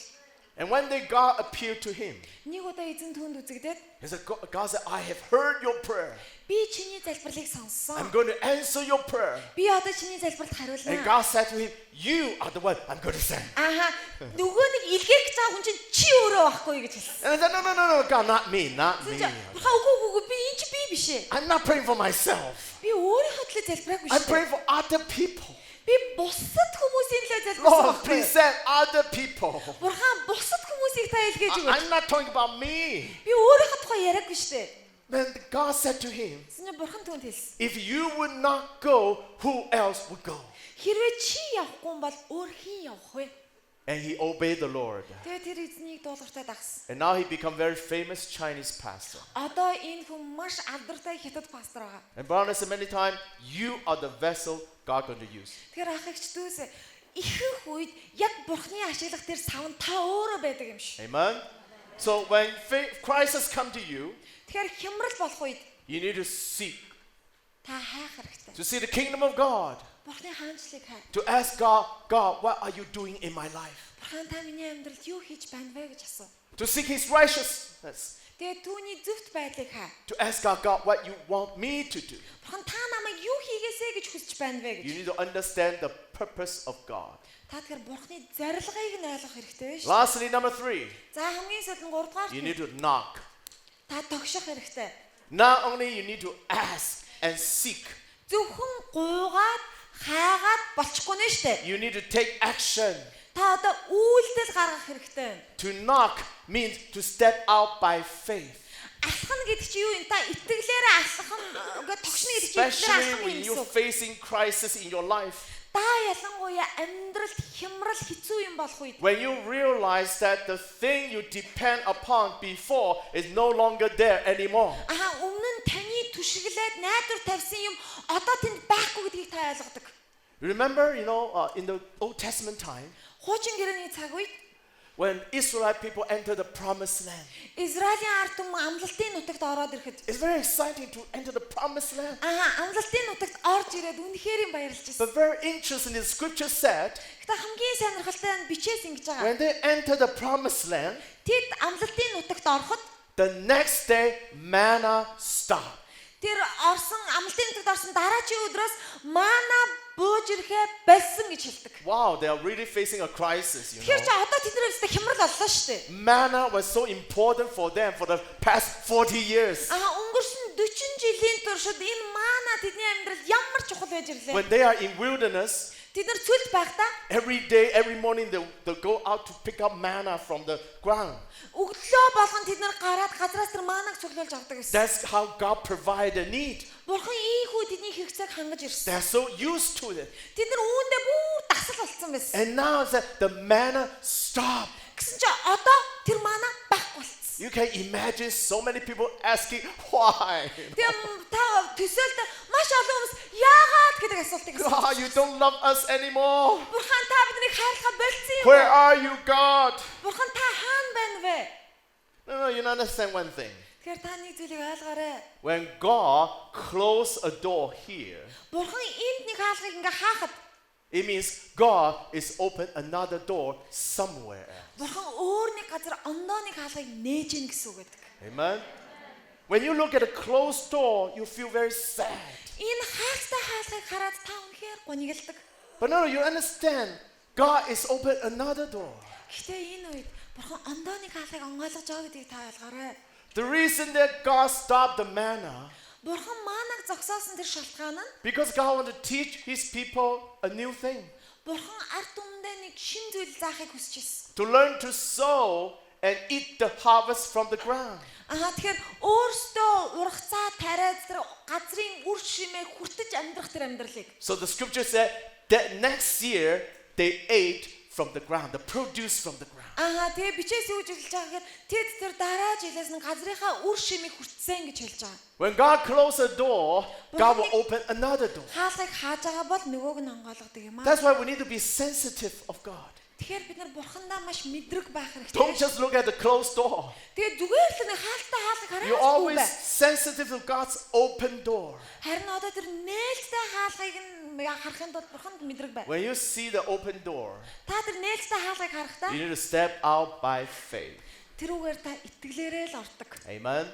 And when they God appeared to him, Нэг удаа эзэн түүнд үзэгдээд he said, God said, I have heard your prayer. би чиний залбирлыг сонссон. I'm going to answer your prayer. Би одоо чиний залбиралд And хариулна. God said to him, you are the one I'm going to send. Ааха нөгөө нэг илгээх гэж байгаа хүн чинь чи өөрөө байхгүй гэж хэлсэн. And I said, no, God, not me, not me. Бурхан үгүй би энэ чи би биш ээ. I'm not praying for myself. Би өөрийнхөө төлөө залбираагүй I'm шүү. praying for other people. Би бусад хүмүүсийн төлөө залбирсан Lord, байхгүй. please send other people. Бурхан бусад хүмүүсийг та илгээж өгөөч. I'm not talking about me. Би өөрийнхөө тухай яриаггүй шүү дээ. Then God said to him, Тэсний бурхан түүнд хэлсэн. if you would not go, who else would go? Хэрвээ чи явахгүй юм бол өөр хэн явах вэ? And he obeyed the Lord. Тэгээ тэр эзнийг дуулууртай дагсан. And now he become very famous Chinese pastor. Одоо энэ хүн маш алдартай хятад пастор байгаа. And brothers, many times you are the vessel God going to use. Тэгэхээр ах эгч дүүс ихэнх үед яг бурхны ашиглах тэр сав та өөрөө байдаг юм шиг. Amen. So when crisis come to you, Тэгэхээр хямрал болох үед you need to seek та хайх хэрэгтэй. to see the kingdom of God. Бурхны хаанчлыг хай. To ask God, God, what are you doing in my life? Бурхан та миний амьдралд юу хийж байна вэ гэж асуу. To seek His righteousness. Тэгээ түүний зөвхт байдлыг хай. To ask God, God, what you want me to do. Бурхан та намайг юу хийгээсэ гэж хүсэж байна вэ You гэж. need to understand the purpose of God. Та тэгэхээр Бурхны зорилгыг нь ойлгох хэрэгтэй биш. Lastly, number 3, За хамгийн сүүлд нь 3 дугаар you need to knock. та тогшох хэрэгтэй. Not only you need to ask and seek, Зөвхөн гуугаад хайгаад болчихгүй нэ штэ. you need to take action. Та одоо үйлдэл гаргах хэрэгтэй. To knock means to step out by faith. Алхах гэдэг чи юу юм? Та итгэлээрээ алхах нь ингээд тогшно гэдэг чи итгэлээр Especially алхах when юм you're гэсэн. facing crisis in your life. Та ялангуяа амьдралд хямрал хэцүү юм болох үед When you realize that the thing you depend upon before is no longer there anymore. өмнө нь таны түшиглээд найдвар тавьсан юм одоо тэнд байхгүй гэдгийг та ойлгодог. Remember, in the Old Testament time, Хуучин гэрээний цаг үед when Israelite people enter the promised land, Израилийн ард түмэн амлалтын нутагт ороод ирэхэд it's very exciting to enter the promised land. амлалтын нутагт орж ирээд үнэхээр юм баярлж байсан. But very interesting, the scripture said, Гэтэ хамгийн сонирхолтой нь бичээс ингэж байгаа. when they enter the promised land, Тэд амлалтын нутагт ороход the next day manna stopped. тэр орсон амлалтын нутагт орсон дараагийн өдрөөс мана бууж ирэхээ болсон гэж хэлдэг. Wow, they are really facing a crisis, Тэгэхээр ч одоо тэдний өстө хямрал боллоо шүү дээ. Manna was so important for them for the past 40 years. Өнгөрсөн 40 жилийн туршид энэ мана тэдний амьдралд ямар чухал байж ирлээ. When they are in wilderness, Тэд нар цүлд байхдаа every day, every morning, they go out to pick up manna from the ground. өглөө болгон тэд нар гараад газраас тэр манаг цуглуулж авдаг гэсэн. That's how God provided the need. Бурхан ийхүү тэдний хэрэгцээг хангаж ирсэн. They're so used to it. Тэд нар үүндээ бүр дасал болсон байсан. And now it's that the manna stopped. Гэсэн чи одоо тэр мана байхгүй болсон. You can imagine so many people asking why. Тэгээ та төсөөлд маш олон хүмүүс яагаад гэдэг асуултыг God, асууж. you don't love us anymore. Бурхан та биднийг хайрлахаа болцсон юм Where уу? are you, God? Бурхан та хаана байна вэ? No, you don't understand one thing. Тэгэхээр та нэг зүйлийг ойлгоорой. When God closed a door here, Бурхан энд нэг хаалгыг ингээ хаахад it means God is open another door somewhere else. Бурхан өөр нэг газар ондоо нэг хаалгыг нээж ийн гэсэн үг гэдэг. Amen. When you look at a closed door, you feel very sad. Энэ хаалтай хаалгыг хараад та үнэхээр гонигддаг. But no, you understand. God is open another door. Гэхдээ энэ үед Бурхан ондоо нэг хаалгыг онгойлгож байгаа гэдгийг та ойлгоорой. The reason that God stopped the manna, Бурхан манаг зогсоосон тэр шалтгаан нь because God wanted to teach His people a new thing. Бурхан ард түмэндээ нэг шин зүйл заахыг хүсэж байсан. To learn to sow and eat the harvest from the ground. Тэгэхээр өөртөө ургацаа тариад тэр газрын үр шимээ хүртэж амьдрах тэр амьдралыг. So the scripture said that next year they ate from the ground, the produce from the ground. Тэгээ бичээс юу гэж хэлж байгаа гэхээр тэд тэр дараа жилээс нь газрынхаа үр шимийг хүртсэн гэж хэлж байгаа. When God closes a door, God will open another door. Хаалгыг хааж байгаа бол нөгөөг нь онгойлгодог юм аа. That's why we need to be sensitive of God. Тэгэхээр бид нар бурхандаа маш мэдрэг байх Don't хэрэгтэй. just look at the closed door. Тэгээ зүгээр л нэг хаалтай хаалгыг You're хараад always sensitive to God's open door. харин одоо тэр нээлттэй хаалгыг нь харахын тулд бурханд мэдрэг бай. When you see the open door, Та тэр нээлттэй хаалгыг харахтаа you need to step out by faith. тэрүүгээр та итгэлээрээ л ордог. Amen.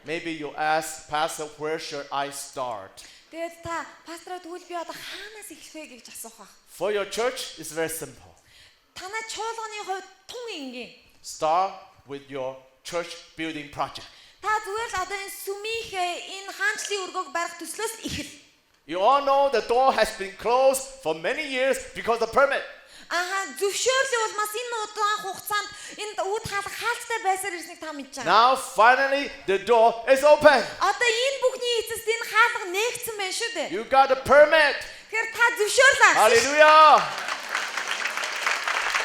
Maybe you ask, Pastor, where should I start? Тэгээд та пастраа тэгвэл би одоо хаанаас эхлэх вэ гэж асуух байх. For your church, it's very simple. Танай чуулганы хувьд тун энгийн. Start with your church building project. Та зүгээр л одоо энэ сүмийнх энэ хаанчлалын өргөөг барих төслөөс ихэл. You all know the door has been closed for many years because of permit. Зөвшөөрлөө бол бас энэ удаан хугацаанд энэ үүд хаалга хаалттай байсаар ирснийг та мэдж байгаа. Now finally the door is open. Одоо энэ бүхний эцэст энэ хаалга нээгдсэн байна шүү дээ. You got a permit. Тэгэхээр та зөвшөөрлөө. Hallelujah.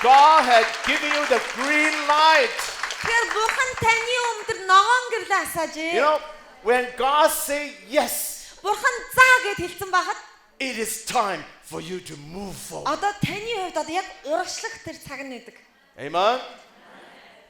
God has given you the green light. Тэгэхээр Бурхан таны өмнөд ногоон гэрлээ асаажээ. You know, when God say yes, Бурхан заа гэд хэлсэн байхад it is time for you to move forward. одоо таны хувьд одоо яг урагшлах тэр цаг нь байдаг. Amen.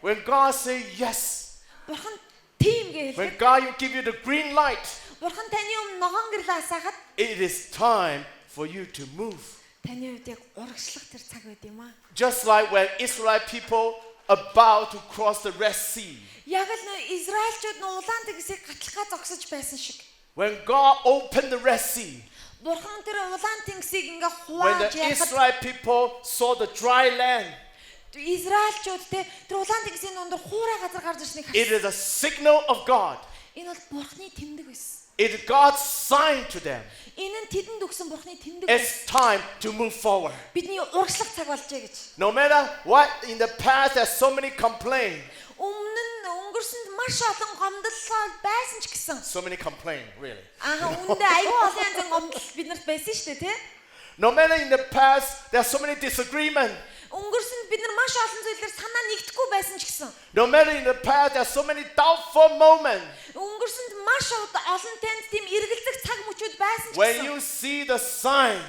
When God say yes, Бурхан тийм гээ when хэлэхэд God will give you the green light, Бурхан таны өмнө ногоон гэрлээ асаахад it is time for you to move. Таны хувьд яг урагшлах тэр цаг байд юм аа. Just like when Israel people about to cross the Red Sea. Яг л нөө Израильчууд нөө улаан тэнгисийг гатлахаа зогсож байсан шиг. When God opened the Red Sea. Бурхан тэр улаан тэнгисийг ингээ When the хувааж яхад Israel people saw the dry land. Израильчууд те тэр улаан тэнгисийн дундор хуурай газар гарч ирснийг It харсан. is a signal of God. Энэ бол Бурханы тэмдэг байсан. It is God's sign to them. Энэ нь тэдэнд өгсөн Бурханы тэмдэг байсан. It's time to move forward. Бидний урагшлах цаг болжээ гэж. No matter what in the past, there's so many complaints. Өмнө нь өнгөрсөнд маш олон гомдлол байсан ч гэсэн. So many complaints, really. Үүндээ аюул олон янзын гомдол биднэрт байсан шүү дээ, тий? No matter in the past, there's so many disagreements. Өнгөрсөнд бид нар маш олон зүйлээр санаа нэгдэхгүй байсан ч гэсэн. No matter in the past, there's so many doubtful moments. Өнгөрсөнд маш олон танд тийм эргэлзэх цаг мөчүүд байсан ч When гэсэн. you see the sign,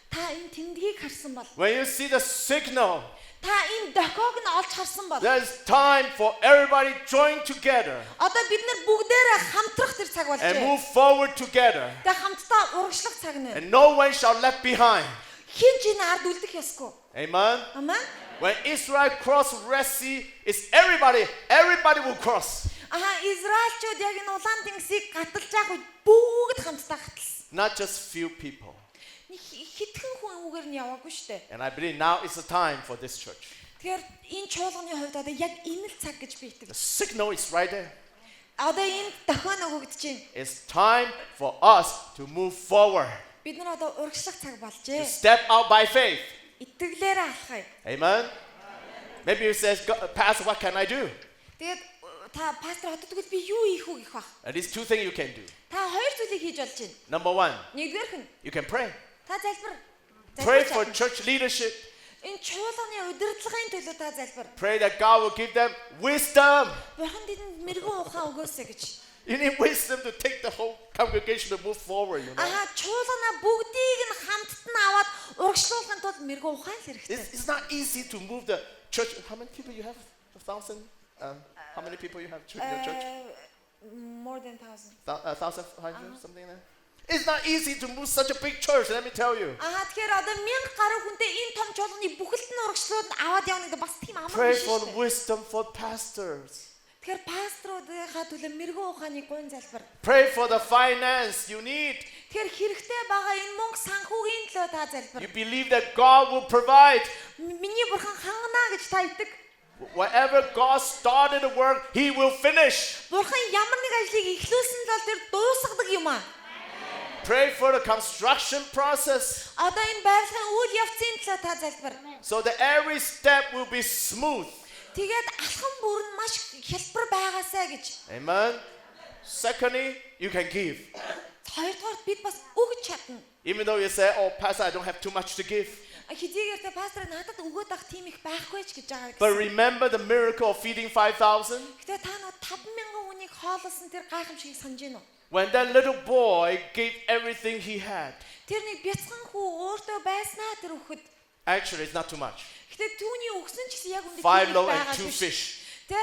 Та энэ тэмдгийг харсан бол, when you see the signal, та энэ дохиог нь олж харсан бол. there's time for everybody join together Одоо бид нар бүгдээрээ хамтрах тэр цаг and болжээ. move forward together. Тэг хамтдаа урагшлах цаг нэ. And no one shall left behind. Хин ч энэ ард үлдэх ёсгүй. Amen. Амен. When Israel crossed Red Sea, it's everybody will cross. Израильчууд яг энэ улаан тэнгисийг гаталж байгаа үед бүгд хамтдаа гаталсан. Not just few people. Хитгэн хүн үгээр нь яваагүй шүү дээ. And I believe now is the time for this church. Тэгэхээр энэ чуулганы хувьд одоо яг энэ л цаг гэж би итгэв. The signal is right there. Одоо энэ дохион өгөгдөж байна. It's time for us to move forward. Бид нар одоо урагшлах цаг To болжээ. step out by faith. Итгэлээрээ алхая. Amen. Maybe you say, Pastor, what can I do? Тэгээд та пастор одоо тэгвэл би юу хийх үү гэх бах. At least two things you can do. Та хоёр зүйлийг хийж болж байна. Number one, Нэгдүгээрх нь you can pray. та залбир. Pray for church leadership. Энэ чуулганы удирдлагын төлөө та залбир. Pray that God will give them wisdom. Бурхан тэдэнд мэрэгэн ухаан өгөөсэй гэж. You need wisdom to take the whole congregation to move forward, you know. Чуулгана бүгдийг нь хамтд нь аваад урагшлуулахын тулд мэрэгэн ухаан л хэрэгтэй. It's not easy to move the church. How many people you have? 1,000? How many people you have in your church? More than 1,000. 1,500, something like that. It's not easy to move such a big church, let me tell you. Тэгэхээр одоо 1000 гаруй хүнтэй энэ том чуулганы бүхэлд нь урагшлууд аваад явна гэдэг бас тийм амар Pray биш for шүү дээ. wisdom for pastors. Тэгэхээр пасторуудынхаа төлөө мэрэгэн ухааны гуйн залбир. Pray for the finance you need. Тэгэхээр хэрэгтэй байгаа энэ мөнгө санхүүгийн төлөө та залбир. You believe that God will provide. Миний бурхан хангана гэж та итэг. Whatever God started the work, He will finish. Бурхан ямар нэг ажлыг эхлүүлсэн л бол тэр дуусгадаг юм аа. Pray for the construction process Одоо энэ байрлалын үйл явцын төлөө та залбир. so that every step will be smooth. Тэгээд алхам бүр нь маш хялбар байгаасаа гэж. Amen. Secondly, you can give. Хоёрдугаар бид бас өгч чадна. Even though you say, oh, Pastor, I don't have too much to give. Хизээгээр тэ пастор надад өгөөд ах тийм их байхгүй ч гэж байгаа But гэсэн. remember the miracle of feeding 5,000? Гэтэ та нөө 5,000 хүнийг хоололсон тэр гайхамшиг санаж байна уу? When that little boy gave everything he had. Тэр нэг бяцхан хүү өөртөө байснаа тэр өгөхөд. Actually, it's not too much. Гэтэ түүний өгсөн ч гэсэн яг үндэ 5 loaves and 2 fish. Тэ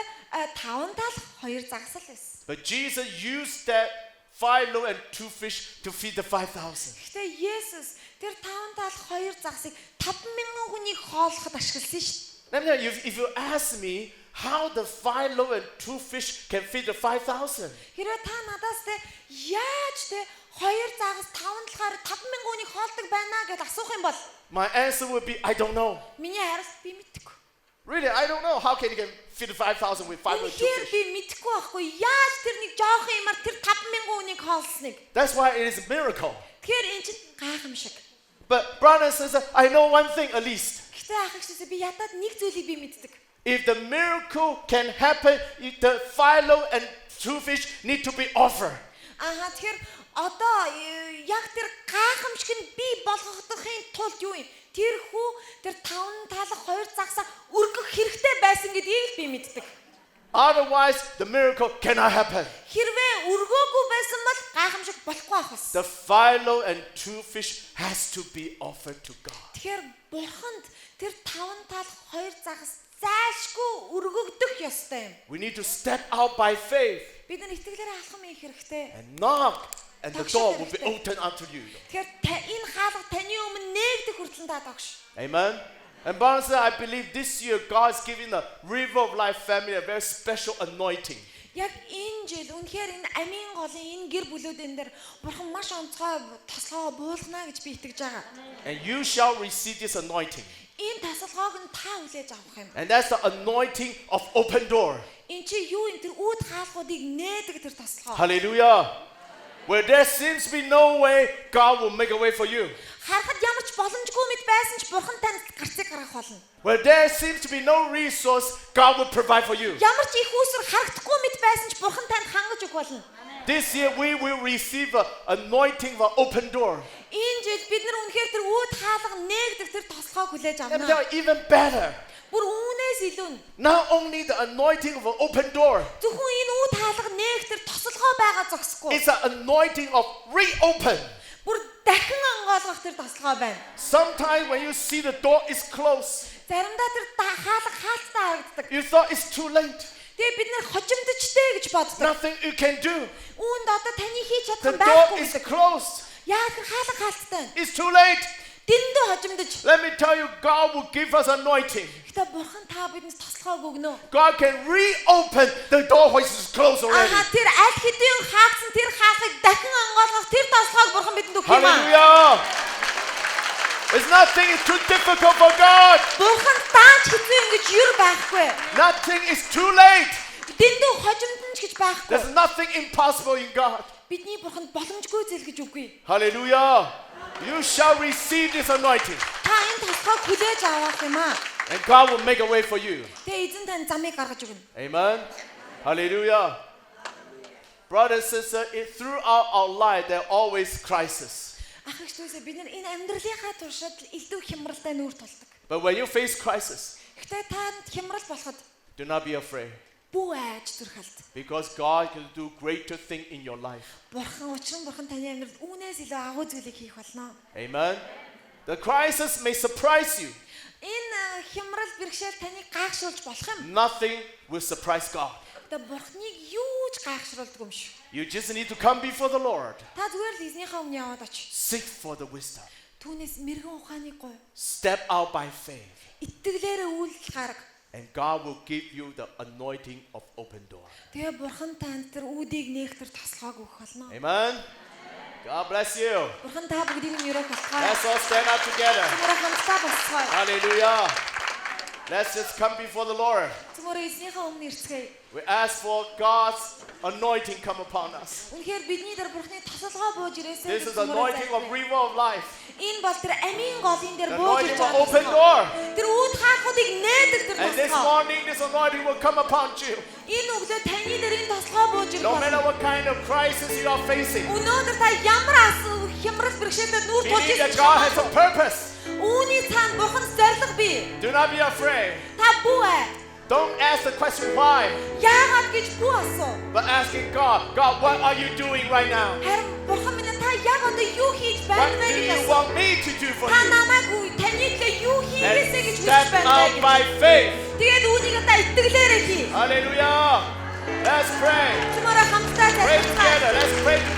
5 тал 2 загсал байсан. But Jesus used that 5 loaves and 2 fish to feed the 5,000. Гэтэ Есүс тэр 5 тал 2 загсыг 5,000 хүнийг хооллоход ашигласан шүү дээ. Let me tell you, if you ask me how the 5 loaves and 2 fish can feed the 5,000, Хэрвээ та надаас тэ яаж тэ 2 загас 5 талаар 5,000 хүнийг хоолдог байна гэж асуух юм бол my answer would be, I don't know. миний хариулт би мэдэхгүй. Really, I don't know. How can you feed 5,000 with 5 loaves and 2 Үнэхээр fish? би мэдэхгүй байхгүй. Яаж тэр нэг жоохон юмар тэр 5,000 хүнийг хоолсныг. That's why it is a miracle. Тэгэхээр эн чинь гайхамшиг. But brothers and sisters, I know one thing at least. Гэтэ ах ихсээ би ядаад нэг зүйлийг би мэддэг. If the miracle can happen, the 5 loaves and 2 fish need to be offered. Тэгэхээр одоо яг тэр гайхамшиг нь би болгохдохын тулд юу юм? Тэр хүү тэр 5 талах 2 загсаа өргөх хэрэгтэй байсан гэдгийг л би мэддэг. Otherwise, the miracle cannot happen. Хэрвээ өргөөгүй байсан бол гайхамшиг болохгүй ах бас. The 5 loaves and 2 fish has to be offered to God. Тэгэхээр бурханд тэр 5 тал 2 загас зайлшгүй өргөгдөх ёстой юм. We need to step out by faith Бид нар итгэлээр алхам хийх хэрэгтэй. and knock and the door will be open unto you. Тэгэхээр энэ хаалга таны өмнө нээгдэх хүртэл та догш. Amen. And Barnes, I believe this year God is giving the River of Life family a very special anointing. Яг энэ жил үнэхээр энэ амийн голын энэ гэр бүлүүдэн дээр бурхан маш онцгой тослогоо буулгана гэж би итгэж байгаа. And you shall receive this anointing. Энэ тасалгааг нь та хүлээж авах юм. And that's the anointing of open door. Энд чи юу энэ тэр үүд хаалгуудыг нээдэг тэр тасалгаа. Hallelujah. Where there seems to be no way, God will make a way for you. Харахад ямар ч боломжгүй мэт байсан ч бурхан танд гарцыг гаргах болно. Where there seems to be no resource, God will provide for you. Ямар ч их усүр харагдахгүй мэт байсан ч бурхан танд хангаж өгөх болно. This year we will receive an anointing for open door. Энэ жил бид нар үнэхээр тэр үүд хаалга нээгдэг тэр тослогоог хүлээж And авна. they're even better. Бүр үүнээс илүү нь Not only the anointing of an open door, зөвхөн энэ үүд хаалга нээх тэр тослогоо байгаа зогсохгүй. it's an anointing of reopen. Бүр дахин онгойлгох тэр тослогоо байна. Sometimes when you see the door is closed, Заримдаа тэр хаалга хаалттай харагддаг. you thought it's too late. Тэгээ бид нэр хожимдчтэй гэж боддог. Nothing you can do. Үүнд одоо таны хийж The чадах door байхгүй is гэдэг. closed. Яа тэр хаалга хаалттай. It's too late. Дэндүү хожимдож. Let me tell you, God will give us anointing. Гэтэ бурхан та бидэнд тослогоог өгнө. God can reopen the door which is closed already. Аа тэр аль хэдийн хаагдсан тэр хаалгыг дахин онгойлгох тэр тослогоог бурхан бидэнд өгөх юм аа. Hallelujah. It's nothing is too difficult for God. Бурхан тааж хэзээ ингэж юр байхгүй. Nothing is too late. Дэндүү хожимдж гэж байхгүй. There's nothing impossible in God. Бидний бурханд боломжгүй зүйл гэж үгүй. Hallelujah. You shall receive this anointing. Та энэ тослогоог хүлээж авах юм аа. And God will make a way for you. Тэгээ эзэн тань замыг гаргаж өгнө. Amen. Hallelujah. Brothers and sisters, throughout our life, there are always crises. Ах их зүйлсээ бид нар энэ амьдралынхаа туршид илүү хямралтай нүүр тулдаг. But when you face crisis, Гэтэ танд хямрал болоход do not be afraid. бүү айж зүрхэлт. Because God can do greater things in your life. Бурхан бурхан таны амьдралд үүнээс илүү агуу зүйлийг хийх болно. Amen. The crisis may surprise you. Энэ хямрал бэрхшээл таныг гайхшруулж болох юм. Nothing will surprise God. Тэ бурхныг юу ч гайхшруулдаг юм шүү. You just need to come before the Lord. Та зүгээр л эзнийхээ өмнө яваад оч. Seek for the wisdom. Түүнээс мэрэгэн ухааныг гуй. Step out by faith. Итгэлээрээ үйлдэл гарга. And God will give you the anointing of open door. Тэгээ бурхан танд тэр үүдийг нээх тэр тослогоог өгөх болно. Amen. God bless you. Бурхан та бүгдийг нь өрөөх болтугай. Let's all stand up together. Зүгээр хамтдаа болцгоё. Hallelujah. Let's just come before the Lord. Зүгээр эзнийхээ өмнө ирцгээе. We ask for God's anointing come upon us. Үнэхээр бидний дээр бурхны тослогоо бууж ирээсэй. This is the anointing of river of life. Энэ бол тэр амийн голын дээр The бууж anointing ирж of байгаа. open door. Тэр үүд хаалгуудыг нээдэг тэр And this тослогоо. morning, this anointing will come upon you. Энэ өглөө таны дээр энэ тослогоо бууж ирэх No matter болно. what kind of crisis you are facing, Өнөөдөр та ямар хямрал бэрхшээлтэй нүүр тулж believe that ирсэн God has a purpose. Үүний цаана бурхан зориг бий. Do not be afraid. Та бүү ээ. Don't ask the question why, Яагаад гэж бүү асуу. but asking God, God, what are you doing right now? Харин бурхан минь та яг одоо юу хийж What байна do вэ гэж you асуу. want me to do for Та you? намайг таны төлөө юу хийгээсэй гэж And хүсэж step байна out вэ by гэж. faith. Тэгээд үүнийг та итгэлээрээ хий. Hallelujah. Let's pray. Чумаараа хамтдаа Pray залбирцгаая. together. Let's pray together.